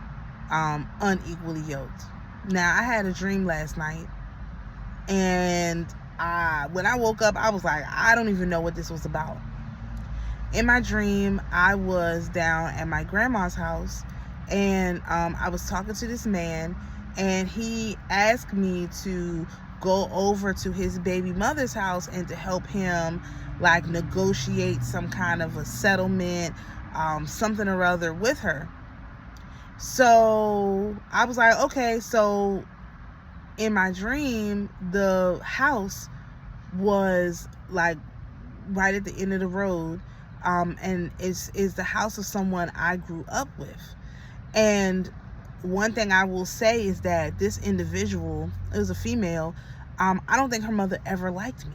unequally yoked. Now, I had a dream last night, and when I woke up, I was like, I don't even know what this was about. In my dream, I was down at my grandma's house, and I was talking to this man, and he asked me to go over to his baby mother's house and to help him like negotiate some kind of a settlement, something or other with her. So I was like, okay. So in my dream, the house was like right at the end of the road, and is the house of someone I grew up with. And one thing I will say is that this individual, it was a female, I don't think her mother ever liked me,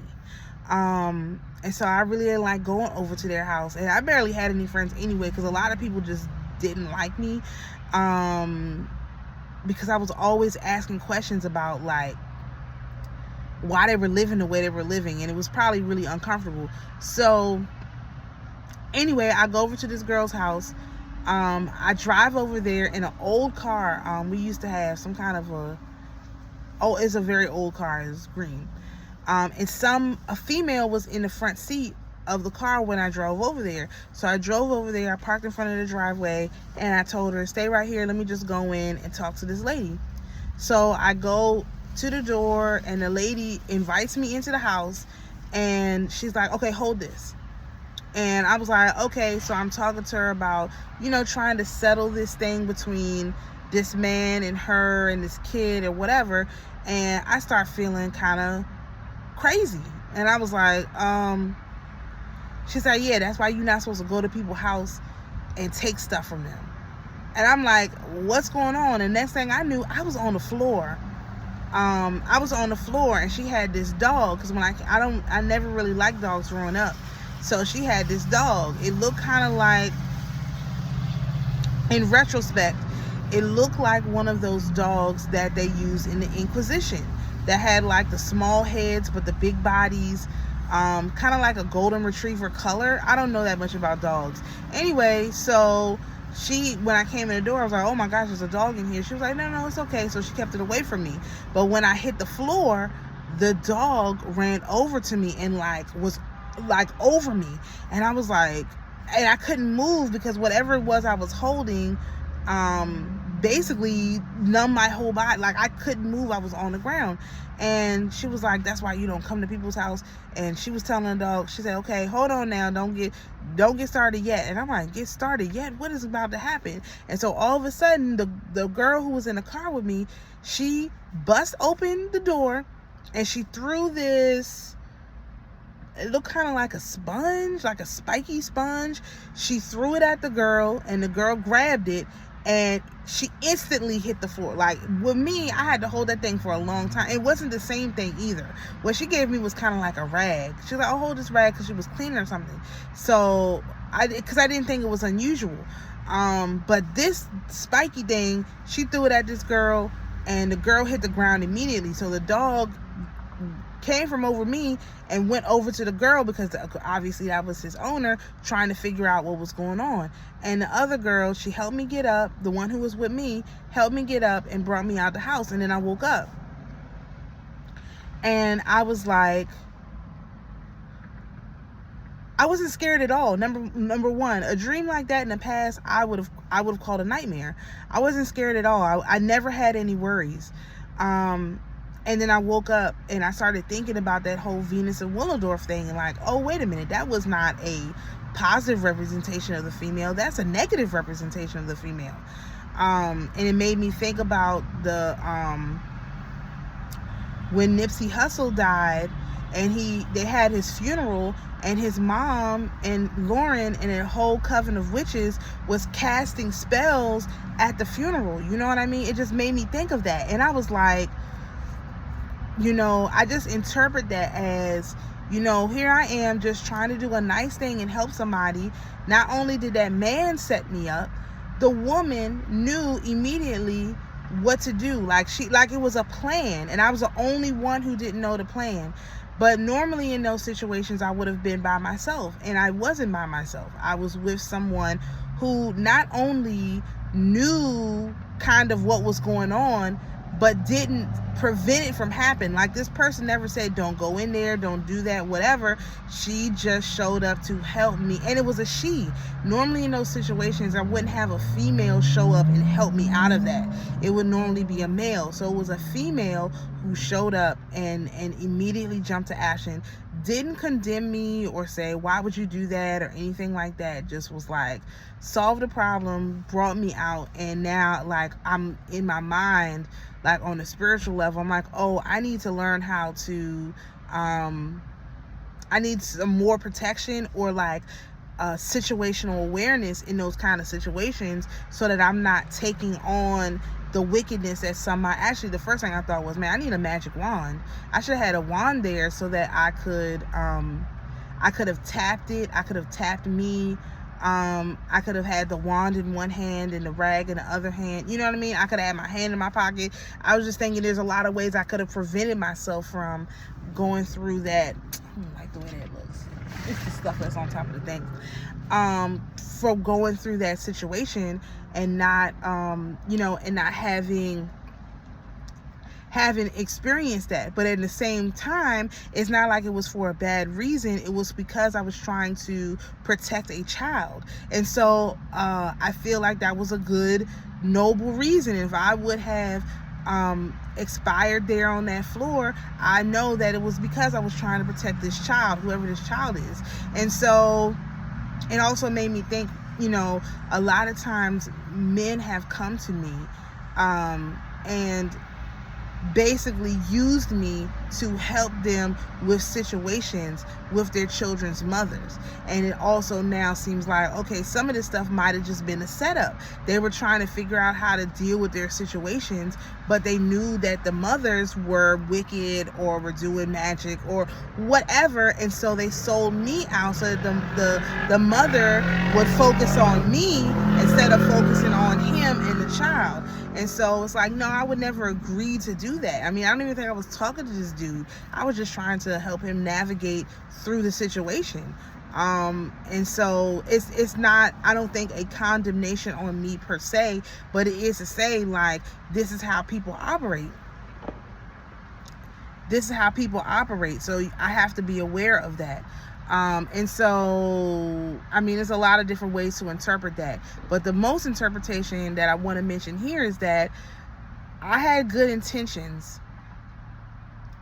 and so I really didn't like going over to their house. And I barely had any friends anyway, because a lot of people just didn't like me, because I was always asking questions about like why they were living the way they were living, and it was probably really uncomfortable. So anyway, I go over to this girl's house. I drive over there in an old car. We used to have some kind of it's a very old car. It's green. And a female was in the front seat of the car when I drove over there. So I drove over there, I parked in front of the driveway, and I told her, stay right here, let me just go in and talk to this lady. So I go to the door, and the lady invites me into the house, and she's like, okay, hold this. And I was like, okay. So I'm talking to her about, trying to settle this thing between this man and her and this kid or whatever. And I start feeling kind of crazy. And I was like, she said, yeah, that's why you're not supposed to go to people's house and take stuff from them. And I'm like, what's going on? And next thing I knew, I was on the floor. I was on the floor and she had this dog, because when I never really liked dogs growing up. So she had this dog. It looked kind of like, in retrospect, it looked like one of those dogs that they used in the Inquisition, that had like the small heads but the big bodies, kind of like a golden retriever color. I don't know that much about dogs. Anyway, so when I came in the door, I was like, oh my gosh, there's a dog in here. She was like, no, it's okay. So she kept it away from me. But when I hit the floor, the dog ran over to me and was over me. And I was like, and I couldn't move because whatever it was I was holding, basically numbed my whole body. Like, I couldn't move. I was on the ground. And she was like, that's why you don't come to people's house. And she was telling the dog, she said, okay, hold on now, don't get started yet. And I'm like, get started yet? What is about to happen? And so all of a sudden, the girl who was in the car with me, she bust open the door and she threw this, it looked kind of like a sponge, like a spiky sponge. She threw it at the girl, and the girl grabbed it, and she instantly hit the floor. Like, with me, I had to hold that thing for a long time. It wasn't the same thing either. What she gave me was kind of like a rag. She was like, oh, hold this rag, because she was cleaning or something. So because I didn't think it was unusual. But this spiky thing, she threw it at this girl, and the girl hit the ground immediately. So the dog came from over me and went over to the girl, because obviously that was his owner, trying to figure out what was going on. And the other girl, she helped me get up. The one who was with me helped me get up and brought me out the house. And then I woke up and I was like, I wasn't scared at all. Number one, a dream like that in the past, I would have called a nightmare. I wasn't scared at all. I never had any worries. And then I woke up and I started thinking about that whole Venus and Willendorf thing, and like, oh, wait a minute, that was not a positive representation of the female. That's a negative representation of the female. And it made me think about when Nipsey Hussle died, and they had his funeral, and his mom and Lauren and a whole coven of witches was casting spells at the funeral. You know what I mean? It just made me think of that. And I was like, I just interpret that as, here I am just trying to do a nice thing and help somebody. Not only did that man set me up, the woman knew immediately what to do. Like it was a plan, and I was the only one who didn't know the plan. But normally in those situations, I would have been by myself, and I wasn't by myself. I was with someone who not only knew kind of what was going on, but didn't prevent it from happening. Like, this person never said, don't go in there, don't do that, whatever. She just showed up to help me. And it was a she. Normally in those situations, I wouldn't have a female show up and help me out of that. It would normally be a male. So it was a female who showed up and immediately jumped to action. Didn't condemn me or say, why would you do that, or anything like that. Just was like, solved the problem, brought me out. And now, like, I'm in my mind, like on a spiritual level, I'm like, oh, I need to learn how to, I need some more protection, or like situational awareness in those kind of situations, so that I'm not taking on the wickedness that actually, the first thing I thought was, man, I need a magic wand. I should have had a wand there so that I could have tapped it. I could have tapped me. I could have had the wand in one hand and the rag in the other hand. You know what I mean? I could have had my hand in my pocket. I was just thinking there's a lot of ways I could have prevented myself from going through that. I don't like the way that looks. It's the stuff that's on top of the thing. From going through that situation and not, and not having experienced that. But at the same time, it's not like it was for a bad reason. It was because I was trying to protect a child. And so I feel like that was a good, noble reason. If I would have expired there on that floor, I know that it was because I was trying to protect this child, whoever this child is. And so it also made me think, a lot of times men have come to me and basically used me to help them with situations with their children's mothers. And it also now seems like, okay, some of this stuff might have just been a setup. They were trying to figure out how to deal with their situations, but they knew that the mothers were wicked or were doing magic or whatever, and so they sold me out so that the mother would focus on me instead of focusing on him and the child. And so it's like, no, I would never agree to do that. I mean, I don't even think I was talking to this dude. I was just trying to help him navigate through the situation. And so it's not, I don't think, a condemnation on me per se, but it is to say, like, this is how people operate. This is how people operate. So I have to be aware of that. And so, I mean, there's a lot of different ways to interpret that. But the most interpretation that I want to mention here is that I had good intentions.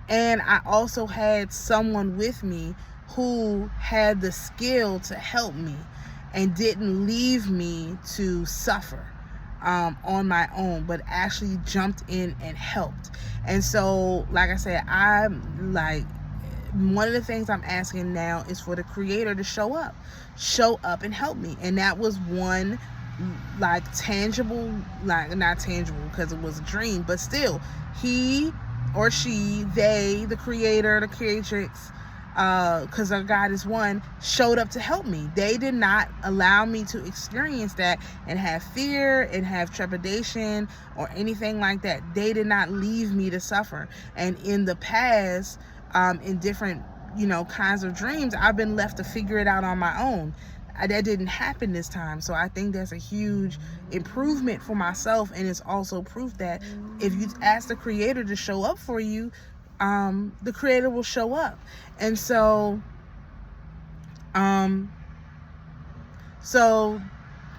And I also had someone with me who had the skill to help me and didn't leave me to suffer on my own, but actually jumped in and helped. And so, like I said, I'm like, one of the things I'm asking now is for the Creator to show up and help me. And that was one, like, tangible, like, not tangible because it was a dream, but still, he or she, they, the Creator, the Creatrix, because our God is one, showed up to help me. They did not allow me to experience that and have fear and have trepidation or anything like that. They did not leave me to suffer. And in the past, in different, kinds of dreams, I've been left to figure it out on my own. That didn't happen this time. So I think that's a huge improvement for myself, and it's also proof that if you ask the Creator to show up for you, the Creator will show up. And so so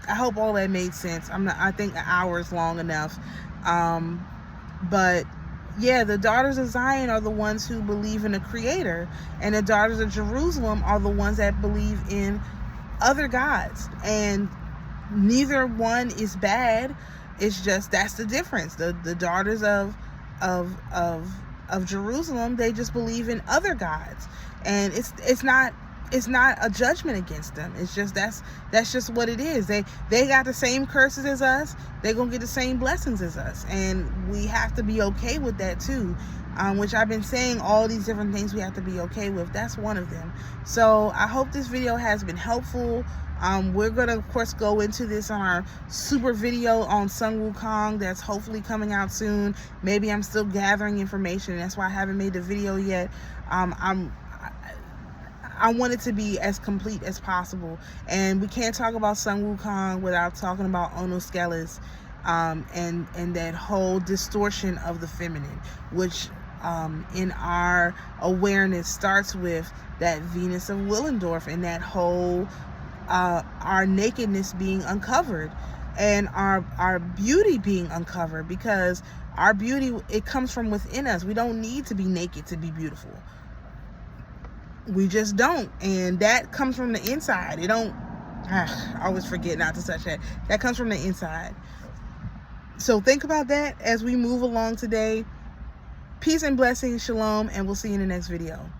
I hope all that made sense. I think an hour is long enough. But yeah, the daughters of Zion are the ones who believe in the Creator, and the daughters of Jerusalem are the ones that believe in other gods. And neither one is bad. It's just, that's the difference. The daughters of Jerusalem, they just believe in other gods, and it's not a judgment against them. It's just, that's just what it is. They got the same curses as us. They're gonna get the same blessings as us, and we have to be okay with that too. Which I've been saying, all these different things we have to be okay with. That's one of them. So I hope this video has been helpful. We're gonna, of course, go into this on our super video on Sun Wukong that's hopefully coming out soon. Maybe I'm still gathering information. That's why I haven't made the video yet. I want it to be as complete as possible, and we can't talk about Sun Wukong without talking about Onoskelis, and that whole distortion of the feminine, which in our awareness starts with that Venus of Willendorf and that whole our nakedness being uncovered and our beauty being uncovered, because our beauty, it comes from within us. We don't need to be naked to be beautiful. We just don't. And that comes from the inside. It don't, I always forget not to touch that. That comes from the inside. So think about that as we move along today. Peace and blessings, shalom, and we'll see you in the next video.